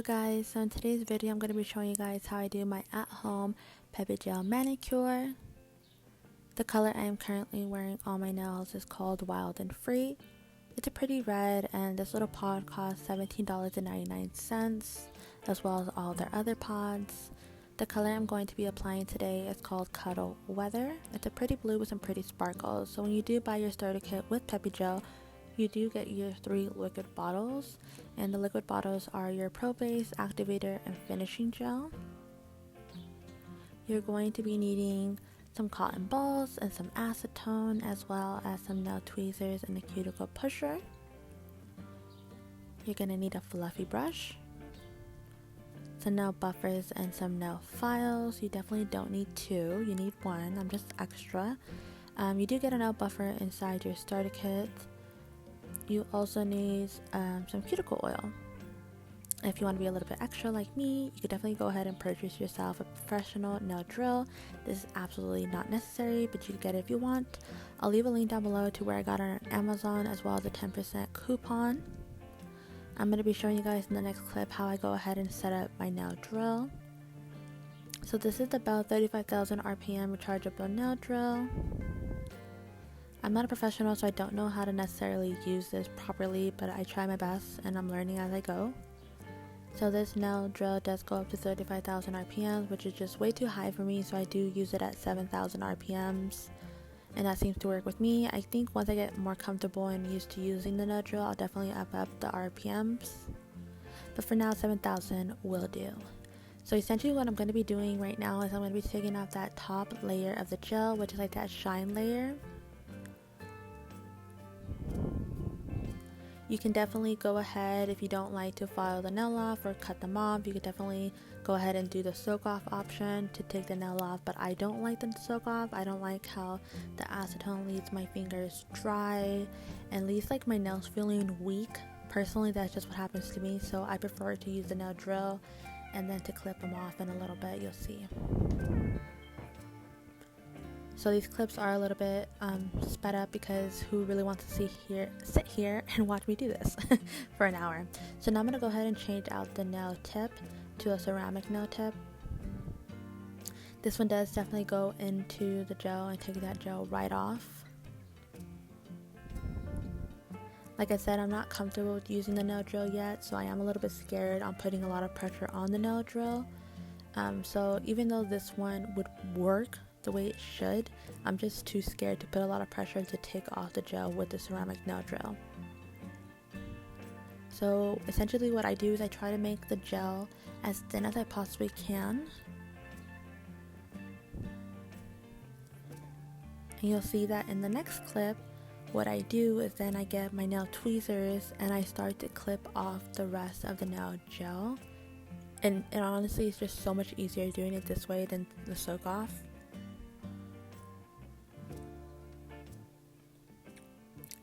Hello guys, so in today's video I'm going to be showing you guys how I do my at-home Peppi Gel manicure. The color I am currently wearing on my nails is called Wild and Free. It's a pretty red and this little pod costs $17.99 as well as all their other pods. The color I'm going to be applying today is called Cuddle Weather. It's a pretty blue with some pretty sparkles. So when you do buy your starter kit with Peppi Gel, you do get your 3 liquid bottles, and the liquid bottles are your Pro Base, Activator, and Finishing Gel. You're going to be needing some cotton balls and some acetone, as well as some nail tweezers and a cuticle pusher. You're going to need a fluffy brush, some nail buffers, and some nail files. You definitely don't need 2, you need 1. I'm just extra. You do get a nail buffer inside your starter kit. You also need some cuticle oil. If you want to be a little bit extra like me, you could definitely go ahead and purchase yourself a professional nail drill. This is absolutely not necessary, but you can get it if you want. I'll leave a link down below to where I got it on Amazon, as well as a 10% coupon. I'm going to be showing you guys in the next clip how I go ahead and set up my nail drill. So this is the Belle 35,000 RPM rechargeable nail drill. I'm not a professional, so I don't know how to necessarily use this properly, but I try my best and I'm learning as I go. So this nail drill does go up to 35,000 RPMs, which is just way too high for me, so I do use it at 7,000 RPMs, and that seems to work with me. I think once I get more comfortable and used to using the nail drill, I'll definitely up the RPMs, but for now 7,000 will do. So essentially what I'm going to be doing right now is I'm going to be taking off that top layer of the gel, which is like that shine layer. You can definitely go ahead, if you don't like to file the nail off or cut them off, you could definitely go ahead and do the soak off option to take the nail off, but I don't like the soak off. I don't like how the acetone leaves my fingers dry and leaves like my nails feeling weak. Personally, that's just what happens to me, so I prefer to use the nail drill and then to clip them off in a little bit. You'll see. So these clips are a little bit sped up because who really wants to sit here and watch me do this for an hour. So now I'm going to go ahead and change out the nail tip to a ceramic nail tip. This one does definitely go into the gel and take that gel right off. Like I said, I'm not comfortable with using the nail drill yet, so I am a little bit scared on putting a lot of pressure on the nail drill. So even though this one would work the way it should, I'm just too scared to put a lot of pressure to take off the gel with the ceramic nail drill. So essentially what I do is I try to make the gel as thin as I possibly can, and you'll see that in the next clip. What I do is then I get my nail tweezers and I start to clip off the rest of the nail gel, and honestly it's just so much easier doing it this way than the soak off.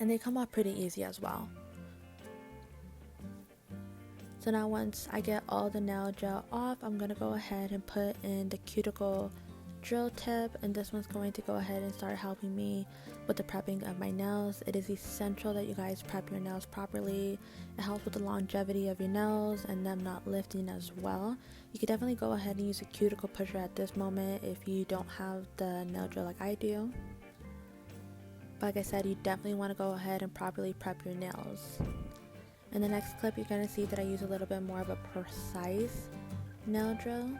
And they come off pretty easy as well. So now once I get all the nail gel off, I'm going to go ahead and put in the cuticle drill tip, and this one's going to go ahead and start helping me with the prepping of my nails. It is essential that you guys prep your nails properly. It helps with the longevity of your nails and them not lifting as well. You could definitely go ahead and use a cuticle pusher at this moment if you don't have the nail drill like I do. Like I said, you definitely want to go ahead and properly prep your nails. In the next clip, you're going to see that I use a little bit more of a precise nail drill.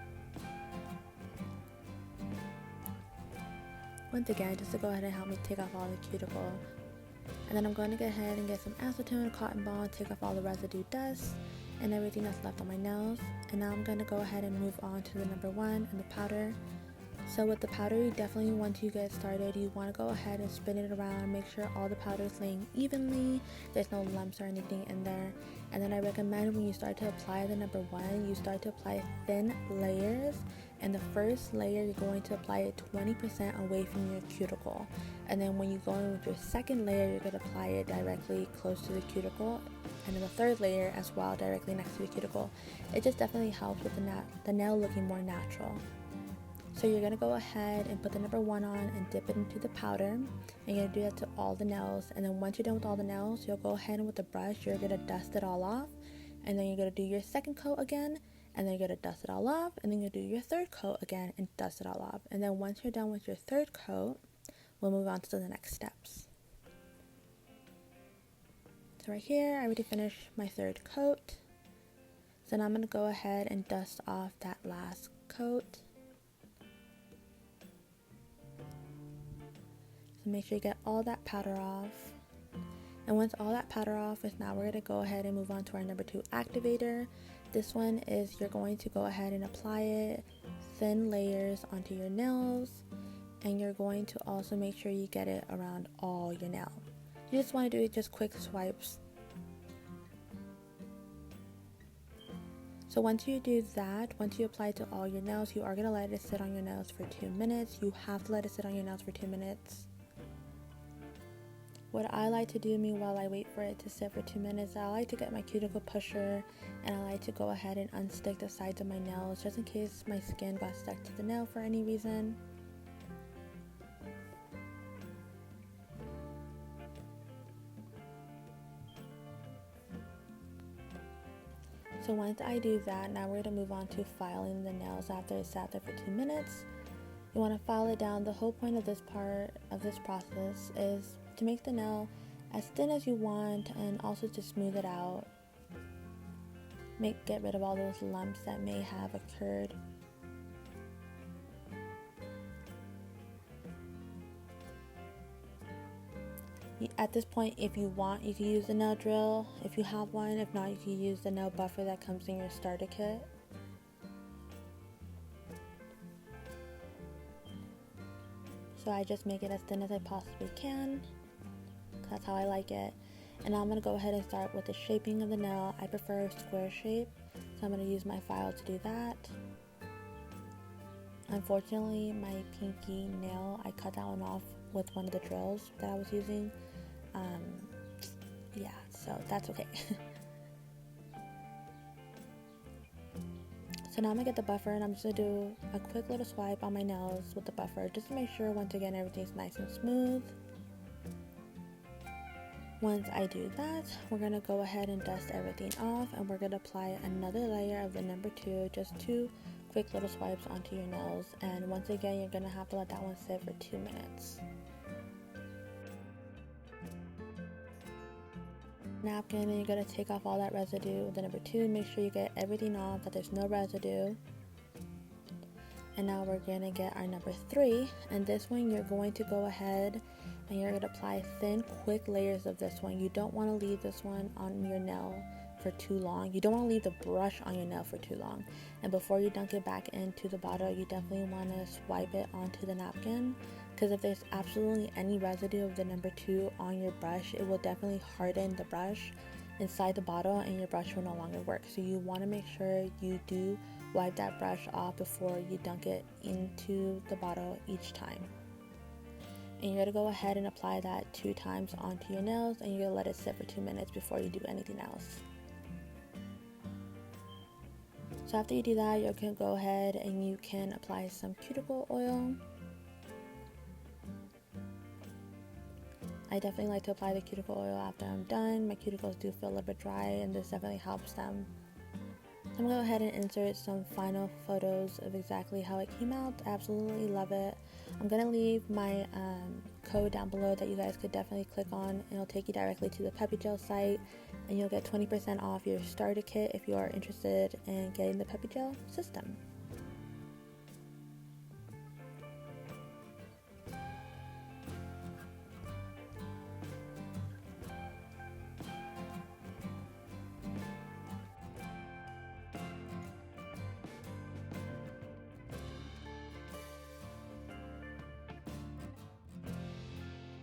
Once again, just to go ahead and help me take off all the cuticle. And then I'm going to go ahead and get some acetone, a cotton ball, and take off all the residue dust and everything that's left on my nails. And now I'm going to go ahead and move on to the number 1 and the powder. So with the powder, you definitely, once you get started, you want to go ahead and spin it around and make sure all the powder is laying evenly, there's no lumps or anything in there. And then I recommend when you start to apply the number 1, you start to apply thin layers, and the first layer you're going to apply it 20% away from your cuticle, and then when you go in with your second layer, you're going to apply it directly close to the cuticle, and then the third layer as well directly next to the cuticle. It just definitely helps with the nail looking more natural. So you're going to go ahead and put the number 1 on and dip it into the powder, and you're going to do that to all the nails. And then once you're done with all the nails, you'll go ahead and with the brush, you're going to dust it all off, and then you're going to do your second coat again, and then you're going to dust it all off, and then you're going to do your third coat again and dust it all off. And then once you're done with your third coat, we'll move on to the next steps. So right here, I already finished my third coat. So now I'm going to go ahead and dust off that last coat. So make sure you get all that powder off. And once all that powder off is now we're going to go ahead and move on to our number 2 activator. This one is you're going to go ahead and apply it thin layers onto your nails, and you're going to also make sure you get it around all your nails. You just want to do it just quick swipes. So once you do that, once you apply it to all your nails, you are going to let it sit on your nails for 2 minutes. You have to let it sit on your nails for 2 minutes. What I like to do meanwhile I wait for it to sit for 2 minutes, I like to get my cuticle pusher and I like to go ahead and unstick the sides of my nails just in case my skin got stuck to the nail for any reason. So once I do that, now we're going to move on to filing the nails after it sat there for 2 minutes. You want to file it down. The whole point of this part of this process is to make the nail as thin as you want and also to smooth it out. Get rid of all those lumps that may have occurred. At this point, if you want, you can use the nail drill if you have one. If not, you can use the nail buffer that comes in your starter kit. So I just make it as thin as I possibly can. That's how I like it. And now I'm going to go ahead and start with the shaping of the nail. I prefer a square shape, so I'm going to use my file to do that. Unfortunately, my pinky nail, I cut that one off with one of the drills that I was using. Yeah, so that's okay. So now I'm going to get the buffer and I'm just going to do a quick little swipe on my nails with the buffer just to make sure once again everything's nice and smooth. Once I do that, we're going to go ahead and dust everything off and we're going to apply another layer of the number 2, just 2 quick little swipes onto your nails. And once again, you're going to have to let that one sit for 2 minutes. Napkin, and you're going to take off all that residue with the number 2. Make sure you get everything off, that there's no residue. And now we're going to get our number 3, and this one you're going to go ahead and you're going to apply thin, quick layers of this one. You don't want to leave this one on your nail for too long. You don't want to leave the brush on your nail for too long. And before you dunk it back into the bottle, you definitely want to swipe it onto the napkin, because if there's absolutely any residue of the number 2 on your brush, it will definitely harden the brush inside the bottle and your brush will no longer work. So you want to make sure you do wipe that brush off before you dunk it into the bottle each time. And you're going to go ahead and apply that 2 times onto your nails, and you're going to let it sit for 2 minutes before you do anything else. So after you do that, you can go ahead and you can apply some cuticle oil. I definitely like to apply the cuticle oil after I'm done. My cuticles do feel a little bit dry and this definitely helps them. I'm going to go ahead and insert some final photos of exactly how it came out. I absolutely love it. I'm going to leave my code down below that you guys could definitely click on, and it'll take you directly to the Peppi Gel site, and you'll get 20% off your starter kit if you are interested in getting the Peppi Gel system.